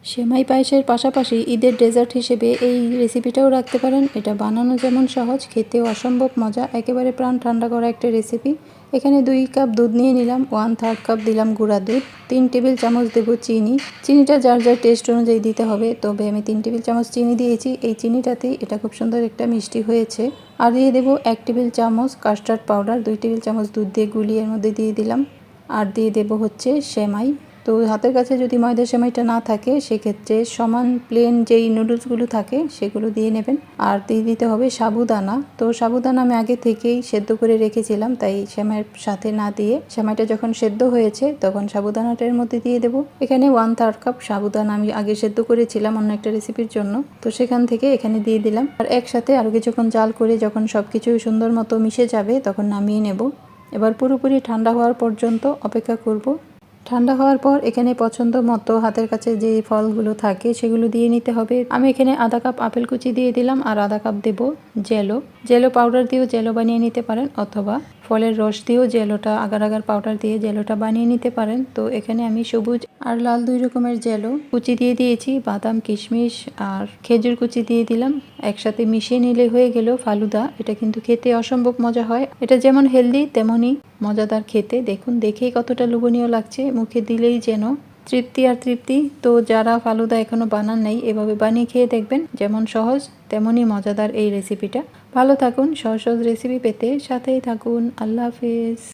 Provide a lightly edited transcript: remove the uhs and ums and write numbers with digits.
সেমাই পায়েসের পাশাপাশি ঈদের ডেজার্ট হিসেবে এই রেসিপিটাও রাখতে পারেন। এটা বানানো যেমন সহজ, খেতেও অসম্ভব মজা, একেবারে প্রাণ ঠান্ডা করা একটা রেসিপি। এখানে 2 কাপ দুধ নিয়ে নিলাম, 1/3 কাপ দিলাম গুঁড়া দুধ, 3 টেবিল চামচ দেব চিনি। চিনিটা যার যার টেস্ট অনুযায়ী দিতে হবে, তবে আমি 3 টেবিল চামচ চিনি দিয়েছি। এই চিনিটাতেই এটা খুব সুন্দর একটা মিষ্টি হয়েছে। আর দিয়ে দেব 1 টেবিল চামচ কাস্টার্ড পাউডার, 2 টেবিল চামচ দুধ দিয়ে গুলিয়ে এর মধ্যে দিয়ে দিলাম। আর দিয়ে দেব হচ্ছে সেমাই। তো হাতের কাছে যদি ময়দা সেমাইটা না থাকে, সেক্ষেত্রে সমান প্লেন যেই নুডলসগুলো থাকে সেগুলো দিয়ে নেবেন। আর দিয়ে দিতে হবে সাবুদানা। তো সাবুদানা আমি আগে থেকেই সেদ্ধ করে রেখেছিলাম, তাই সেমাইয়ের সাথে না দিয়ে সেমাইটা যখন সেদ্ধ হয়েছে তখন সাবুদানাটার মধ্যে দিয়ে দেবো। এখানে 1/3 কাপ সাবুদানা আমি আগে সেদ্ধ করেছিলাম অন্য একটা রেসিপির জন্য, তো সেখান থেকে এখানে দিয়ে দিলাম। আর একসাথে আরও কিছুক্ষণ জাল করে যখন সব কিছু সুন্দর মতো মিশে যাবে তখন নামিয়ে নেব। এবার পুরোপুরি ঠান্ডা হওয়ার পর্যন্ত অপেক্ষা করব। ঠান্ডা হওয়ার পর এখানে পছন্দ মতো হাতের কাছে যে ফলগুলো থাকে সেগুলো দিয়ে নিতে হবে। আমি এখানে আধা কাপ আপেল কুচি দিয়ে দিলাম আর আধা কাপ দেব জেলো। জেলো পাউডার দিয়েও জেলো বানিয়ে নিতে পারেন, অথবা ফলের রস দিয়েও জেলোটা আগার আগার পাউডার দিয়ে জেলোটা বানিয়ে নিতে পারেন। তো এখানে আমি সবুজ আর লাল 2 রকমের জেলো কুচি দিয়ে দিয়েছি, বাদাম কিশমিশ আর খেজুর কুচি দিয়ে দিলাম। একসাথে মিশিয়ে নিলে হয়ে গেল ফালুদা। এটা কিন্তু খেতে অসম্ভব মজা হয়। এটা যেমন হেলদি তেমনই মজাদার খেতে। দেখুন, দেখেই কতটা লোভনীয় লাগছে, মুখে দিলেই যেন তৃপ্তি আর তৃপ্তি। তো যারা ফালুদা এখনো বানান নাই, এভাবে বানিয়ে খেয়ে দেখবেন, যেমন সহজ তেমনই মজাদার এই রেসিপিটা। ভালো থাকুন, সহজ সহজ রেসিপি পেতে সাথেই থাকুন। আল্লাহ হাফেজ।